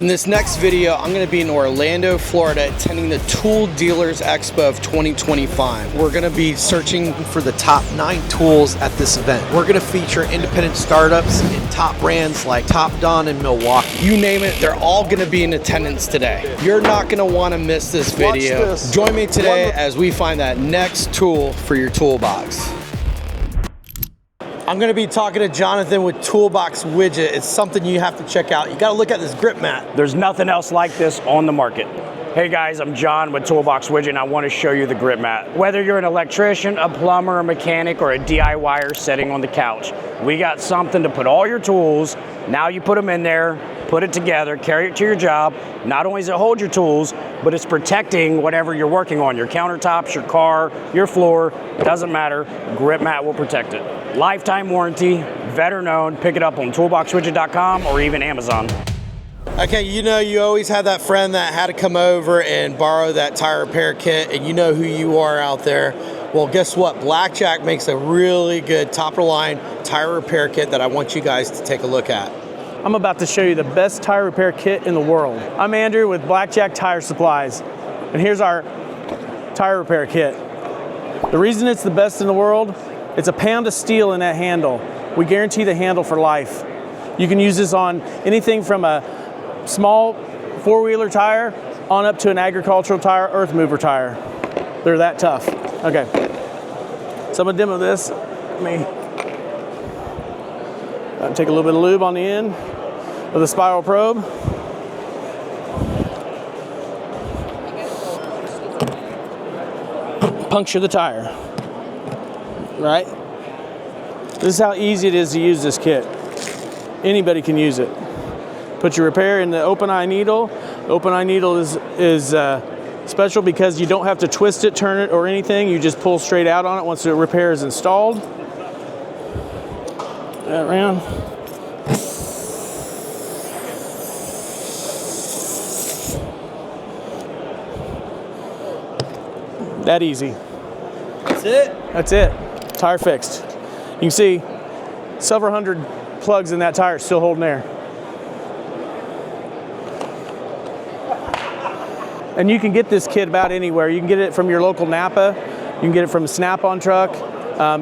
In this next video, I'm going to be in Orlando, Florida, attending the Tool Dealers Expo of 2025. We're going to be searching for the top 9 tools at this event. We're going to feature independent startups and top brands like TOPDON and Milwaukee. You name it, they're all going to be in attendance today. You're not going to want to miss this video. Join me today as we find that next tool for your toolbox. I'm going to be talking to Jonathan with ToolBox widget. It's something you have to check out. You got to look at this grip mat. There's nothing else like this on the market. Hey guys, I'm John with ToolBox widget and I want to show you the grip mat. Whether you're an electrician, a plumber, a mechanic, or a DIYer sitting on the couch, we got something to put all your tools. Now you put them in there, put it together, carry it to your job. Not only does it hold your tools, but it's protecting whatever you're working on, your countertops, your car, your floor, doesn't matter, grip mat will protect it. Lifetime warranty, veteran owned, pick it up on toolboxwidget.com or even Amazon. Okay, you know you always had that friend that had to come over and borrow that tire repair kit, and you know who you are out there. Well, guess what? BlackJack makes a really good top-of-the-line tire repair kit that I want you guys to take a look at. I'm about to show you the best tire repair kit in the world. I'm Andrew with BlackJack Tire Supplies, and here's our tire repair kit. The reason it's the best in the world, it's a pound of steel in that handle. We guarantee the handle for life. You can use this on anything from a small four-wheeler tire on up to an agricultural tire, earth mover tire. They're that tough. Okay, so I'm gonna demo this. Let me take a little bit of lube on the end of the spiral probe. Puncture the tire. Right? This is how easy it is to use this kit. Anybody can use it. Put your repair in the open eye needle. Open eye needle is special because you don't have to twist it, turn it, or anything. You just pull straight out on it once the repair is installed. That around. That easy. That's it? That's it. Tire fixed. You can see several hundred plugs in that tire still holding air. And you can get this kit about anywhere. You can get it from your local Napa. You can get it from a Snap-on truck.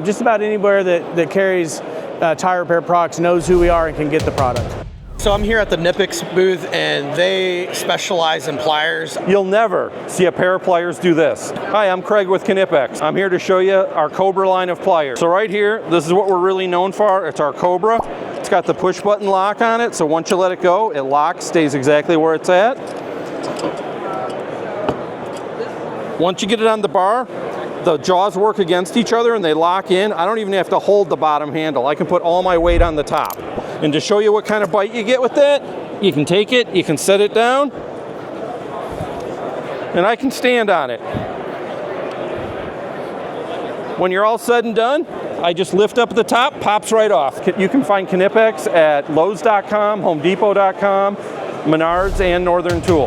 Just about anywhere that carries tire repair products knows who we are and can get the product. So I'm here at the KNIPEX booth, and they specialize in pliers. You'll never see a pair of pliers do this. Hi, I'm Craig with KNIPEX. I'm here to show you our Cobra line of pliers. So right here, this is what we're really known for. It's our Cobra. It's got the push button lock on it, so once you let it go, it locks, stays exactly where it's at. Once you get it on the bar, the jaws work against each other and they lock in. I don't even have to hold the bottom handle. I can put all my weight on the top. And to show you what kind of bite you get with that, you can take it, you can set it down, and I can stand on it. When you're all said and done, I just lift up at the top, pops right off. You can find KNIPEX at Lowe's.com, HomeDepot.com, Menards, and Northern Tool.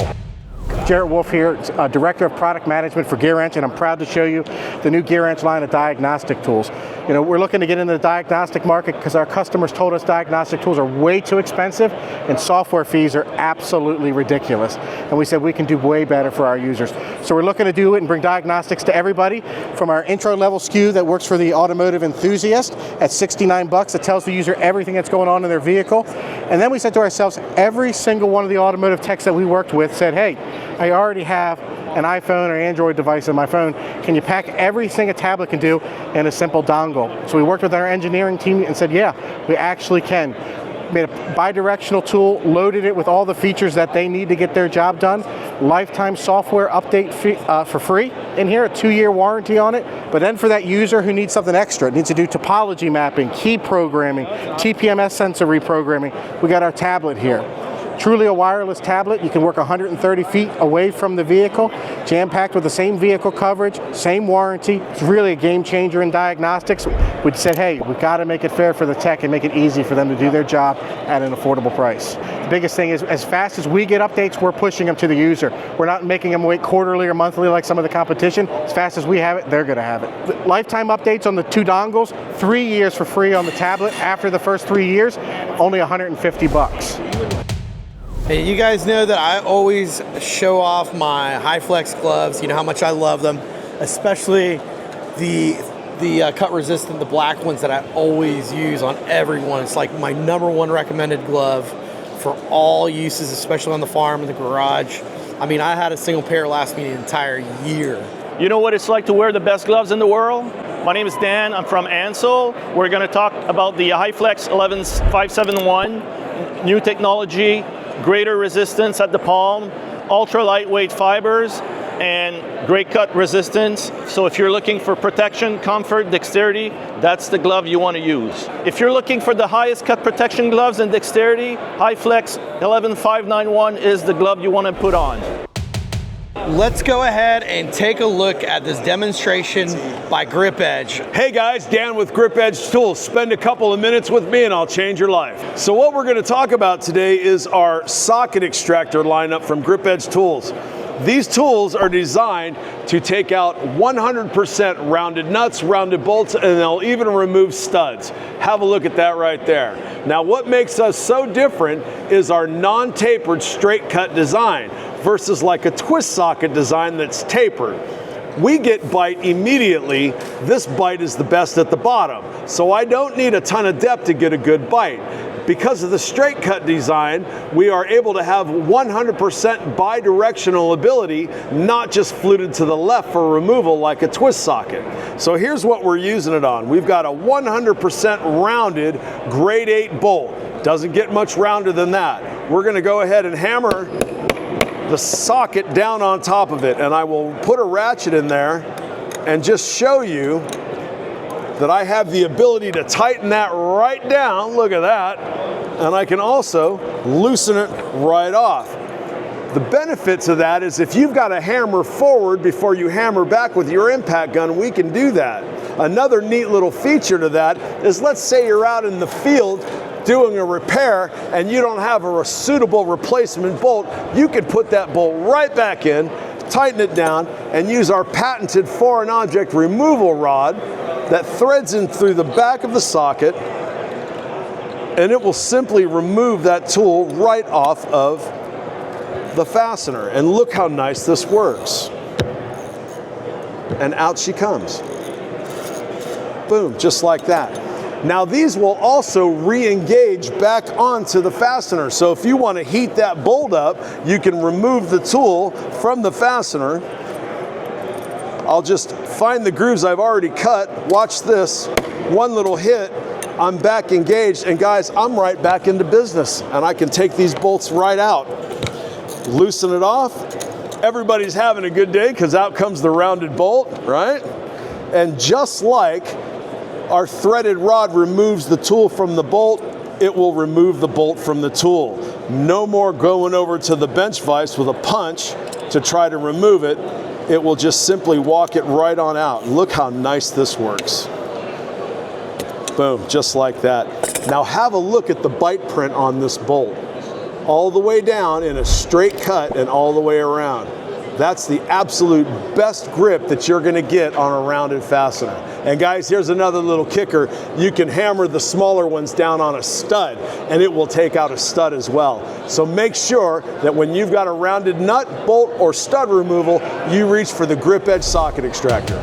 Jarrett Wolf here, Director of Product Management for Gearwrench, and I'm proud to show you the new Gearwrench line of diagnostic tools. You know, we're looking to get into the diagnostic market because our customers told us diagnostic tools are way too expensive and software fees are absolutely ridiculous. And we said we can do way better for our users. So we're looking to do it and bring diagnostics to everybody, from our intro level SKU that works for the automotive enthusiast at $69 that tells the user everything that's going on in their vehicle. And then we said to ourselves, every single one of the automotive techs that we worked with said, hey, I already have an iPhone or Android device on my phone. Can you pack everything a tablet can do in a simple dongle? So we worked with our engineering team and said, yeah, we actually can. Made a bi-directional tool, loaded it with all the features that they need to get their job done. Lifetime software update for free in here, a 2-year warranty on it. But then for that user who needs something extra, it needs to do topology mapping, key programming, TPMS sensor reprogramming, we got our tablet here. Truly a wireless tablet. You can work 130 feet away from the vehicle, jam-packed with the same vehicle coverage, same warranty. It's really a game changer in diagnostics. We said, hey, we've got to make it fair for the tech and make it easy for them to do their job at an affordable price. The biggest thing is, as fast as we get updates, we're pushing them to the user. We're not making them wait quarterly or monthly like some of the competition. As fast as we have it, they're going to have it. The lifetime updates on the 2 dongles, 3 years for free on the tablet. After the first 3 years, only $150. And you guys know that I always show off my high flex gloves. You know how much I love them, especially the cut resistant, the black ones that I always use on everyone. It's like my #1 recommended glove for all uses, especially on the farm, in the garage. I mean, I had a single pair last me the entire year. You know what it's like to wear the best gloves in the world? My name is Dan, I'm from Ansell. We're gonna talk about the HiFlex 11571, new technology, greater resistance at the palm, ultra lightweight fibers, and great cut resistance. So if you're looking for protection, comfort, dexterity, that's the glove you want to use. If you're looking for the highest cut protection gloves and dexterity, HiFlex 11591 is the glove you want to put on. Let's go ahead and take a look at this demonstration by GRIPEDGE. Hey guys, Dan with GRIPEDGE Tools. Spend a couple of minutes with me and I'll change your life. So what we're going to talk about today is our socket extractor lineup from GRIPEDGE Tools. These tools are designed to take out 100% rounded nuts, rounded bolts, and they'll even remove studs. Have a look at that right there. Now what makes us so different is our non-tapered straight cut design versus like a twist socket design that's tapered. We get bite immediately. This bite is the best at the bottom. So I don't need a ton of depth to get a good bite. Because of the straight cut design, we are able to have 100% bi-directional ability, not just fluted to the left for removal like a twist socket. So here's what we're using it on. We've got a 100% rounded grade 8 bolt. Doesn't get much rounder than that. We're gonna go ahead and hammer the socket down on top of it, and I will put a ratchet in there and just show you that I have the ability to tighten that right down. Look at that. And I can also loosen it right off. The benefit to that is if you've got to hammer forward before you hammer back with your impact gun, we can do that. Another neat little feature to that is, let's say you're out in the field doing a repair and you don't have a suitable replacement bolt, you can put that bolt right back in, tighten it down, and use our patented foreign object removal rod that threads in through the back of the socket, and it will simply remove that tool right off of the fastener. And look how nice this works. And out she comes. Boom, just like that. Now these will also re-engage back onto the fastener. So if you want to heat that bolt up, you can remove the tool from the fastener. I'll just find the grooves I've already cut. Watch this, one little hit, I'm back engaged, and guys, I'm right back into business, and I can take these bolts right out. Loosen it off. Everybody's having a good day because out comes the rounded bolt, right? And just like our threaded rod removes the tool from the bolt, it will remove the bolt from the tool. No more going over to the bench vise with a punch to try to remove it. It will just simply walk it right on out. Look how nice this works. Boom, just like that. Now have a look at the bite print on this bolt. All the way down in a straight cut and all the way around. That's the absolute best grip that you're gonna get on a rounded fastener. And guys, here's another little kicker. You can hammer the smaller ones down on a stud and it will take out a stud as well. So make sure that when you've got a rounded nut, bolt, or stud removal, you reach for the GRIPEDGE socket extractor.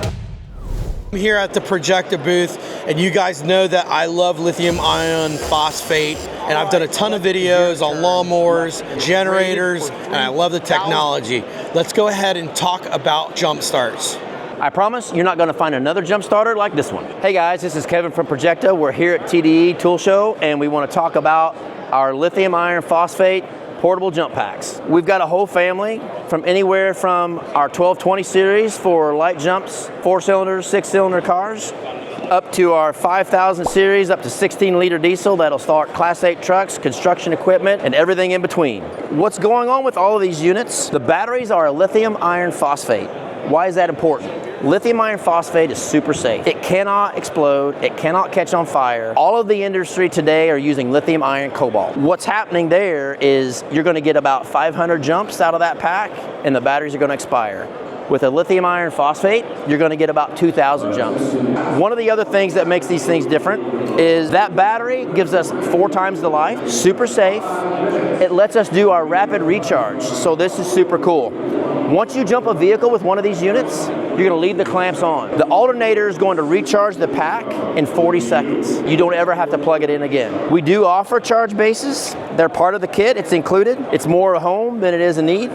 I'm here at the PROJECTA booth, and you guys know that I love lithium iron phosphate, and I've done a ton of videos on lawnmowers, generators, and I love the technology. Let's go ahead and talk about jump starts. I promise you're not going to find another jump starter like this one. Hey guys, this is Kevin from PROJECTA. We're here at TDE Tool Show, and we want to talk about our lithium iron phosphate portable jump packs. We've got a whole family from anywhere from our 1220 series for light jumps, 4-cylinder, 6-cylinder cars, up to our 5000 series, up to 16-liter diesel that'll start Class 8 trucks, construction equipment, and everything in between. What's going on with all of these units? The batteries are a lithium iron phosphate. Why is that important? Lithium iron phosphate is super safe. It cannot explode, it cannot catch on fire. All of the industry today are using lithium iron cobalt. What's happening there is you're gonna get about 500 jumps out of that pack and the batteries are gonna expire. With a lithium iron phosphate, you're going to get about 2,000 jumps. One of the other things that makes these things different is that battery gives us 4 times the life, super safe. It lets us do our rapid recharge, so this is super cool. Once you jump a vehicle with one of these units, you're going to leave the clamps on. The alternator is going to recharge the pack in 40 seconds. You don't ever have to plug it in again. We do offer charge bases. They're part of the kit. It's included. It's more a home than it is a need.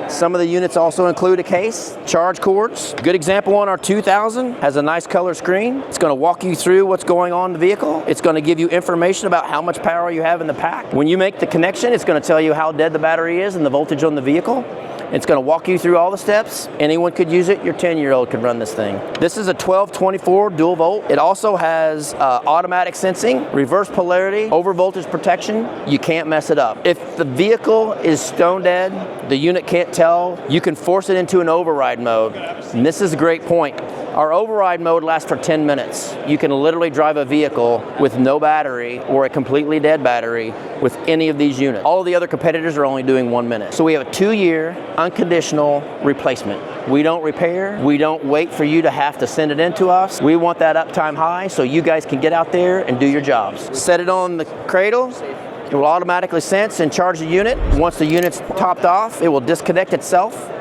Some of the units also include a case, charge cords. Good example on our 2000 has a nice color screen. It's going to walk you through what's going on in the vehicle. It's going to give you information about how much power you have in the pack. When you make the connection, it's going to tell you how dead the battery is and the voltage on the vehicle. It's going to walk you through all the steps. Anyone could use it. Your 10-year-old could run this thing. This is a 1224 dual volt. It also has automatic sensing, reverse polarity, over voltage protection. You can't mess it up. If the vehicle is stone dead, the unit can't tell, you can force it into an override mode. And this is a great point. Our override mode lasts for 10 minutes. You can literally drive a vehicle with no battery or a completely dead battery with any of these units. All of the other competitors are only doing 1 minute. So we have a 2-year unconditional replacement. We don't repair. We don't wait for you to have to send it in to us. We want that uptime high so you guys can get out there and do your jobs. Set it on the cradle. It will automatically sense and charge the unit. Once the unit's topped off, it will disconnect itself.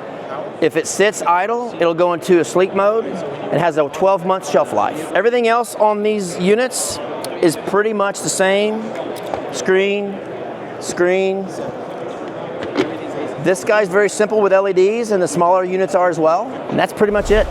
If it sits idle, it'll go into a sleep mode. It has a 12-month shelf life. Everything else on these units is pretty much the same. Screen. This guy's very simple with LEDs, and the smaller units are as well. And that's pretty much it.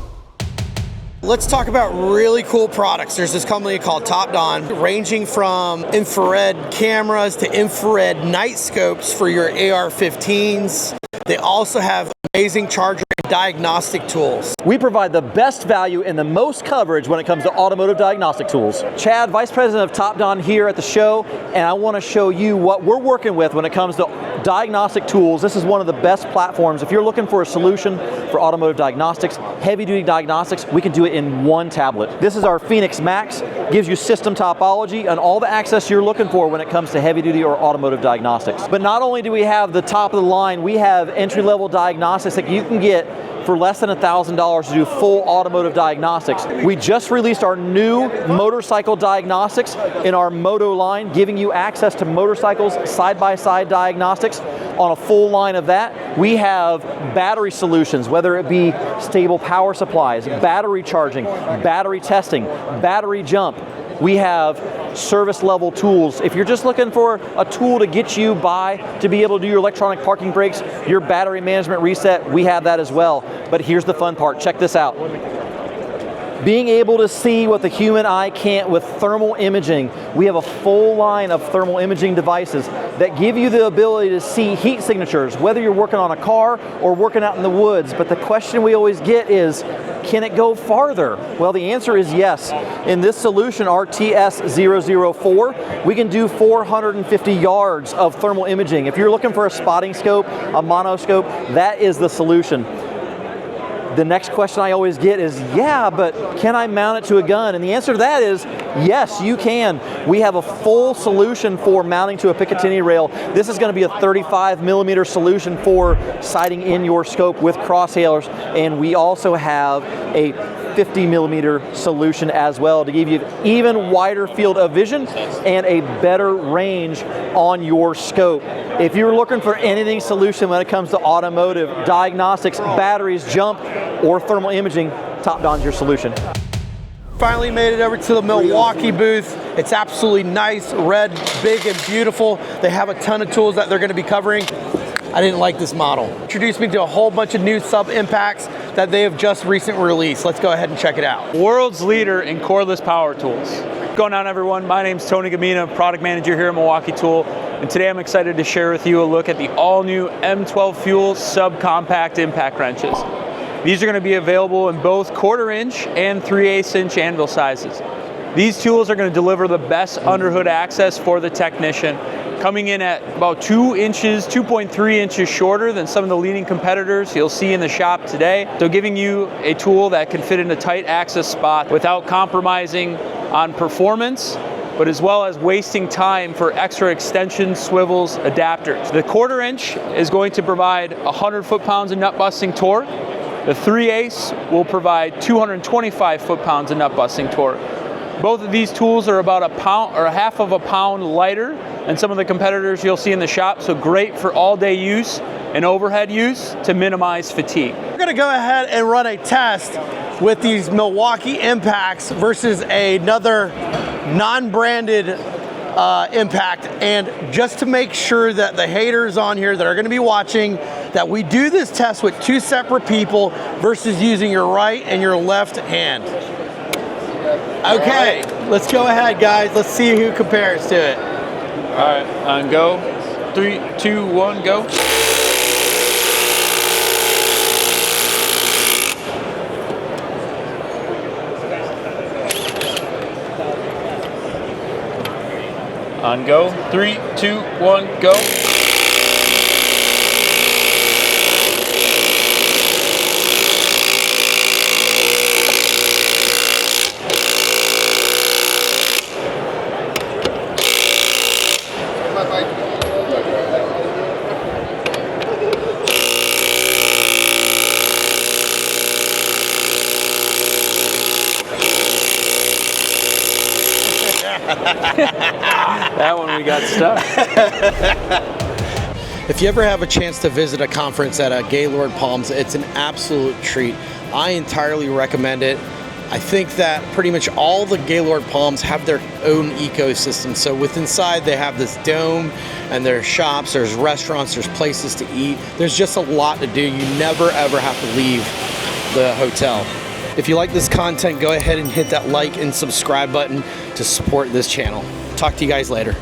Let's talk about really cool products. There's this company called TOPDON, ranging from infrared cameras to infrared night scopes for your AR-15s. They also have amazing charger and diagnostic tools. We provide the best value and the most coverage when it comes to automotive diagnostic tools. Chad, Vice President of TOPDON here at the show, and I want to show you what we're working with when it comes to diagnostic tools. This is one of the best platforms. If you're looking for a solution for automotive diagnostics, heavy-duty diagnostics, we can do it in one tablet. This is our Phoenix Max, gives you system topology and all the access you're looking for when it comes to heavy-duty or automotive diagnostics. But not only do we have the top of the line, we have entry-level diagnostics that you can get for less than $1,000 to do full automotive diagnostics. We just released our new motorcycle diagnostics in our Moto line, giving you access to motorcycles side-by-side diagnostics. On a full line of that, we have battery solutions, whether it be stable power supplies, battery charging, battery testing, battery jump. We have service level tools. If you're just looking for a tool to get you by to be able to do your electronic parking brakes, your battery management reset, we have that as well. But here's the fun part, check this out. Being able to see what the human eye can't with thermal imaging. We have a full line of thermal imaging devices that give you the ability to see heat signatures, whether you're working on a car or working out in the woods. But the question we always get is, can it go farther? Well, the answer is yes. In this solution, RTS004, we can do 450 yards of thermal imaging. If you're looking for a spotting scope, a monoscope, that is the solution. The next question I always get is, yeah, but can I mount it to a gun? And the answer to that is, yes, you can. We have a full solution for mounting to a Picatinny rail. This is going to be a 35mm solution for sighting in your scope with crosshairs, and we also have a 50mm solution as well to give you an even wider field of vision and a better range on your scope. If you're looking for anything solution when it comes to automotive, diagnostics, batteries, jump, or thermal imaging, TOPDON's your solution. Finally made it over to the Milwaukee booth. It's absolutely nice, red, big, and beautiful. They have a ton of tools that they're going to be covering. I didn't like this model. Introduced me to a whole bunch of new sub impacts that they have just recently released. Let's go ahead and check it out. World's leader in cordless power tools. What's going on, everyone? My name's Tony Gamina, product manager here at Milwaukee Tool, and today I'm excited to share with you a look at the all-new M12 Fuel subcompact impact wrenches. These are going to be available in both 1/4 inch and 3/8 inch anvil sizes. These tools are going to deliver the best underhood access for the technician, coming in at about 2 inches, 2.3 inches shorter than some of the leading competitors you'll see in the shop today. So giving you a tool that can fit in a tight access spot without compromising on performance, but as well as wasting time for extra extensions, swivels, adapters. The 1/4 inch is going to provide 100 foot-pounds of nut busting torque, The 3 Ace will provide 225 foot-pounds of nut busting torque. Both of these tools are about a pound or a half of a pound lighter than some of the competitors you'll see in the shop, so great for all-day use and overhead use to minimize fatigue. We're gonna go ahead and run a test with these Milwaukee impacts versus another non-branded impact, and just to make sure that the haters on here that are gonna be watching, that we do this test with 2 separate people versus using your right and your left hand. Okay, let's go ahead, guys. Let's see who compares to it. All right, on go. 3, 2, 1, go. On go. 3, 2, 1, go. That one we got stuck. If you ever have a chance to visit a conference at a Gaylord Palms, it's an absolute treat. I entirely recommend it. I think that pretty much all the Gaylord Palms have their own ecosystem. So with inside, they have this dome and there's shops, there's restaurants, there's places to eat. There's just a lot to do. You never ever have to leave the hotel. If you like this content, go ahead and hit that like and subscribe button to support this channel. Talk to you guys later.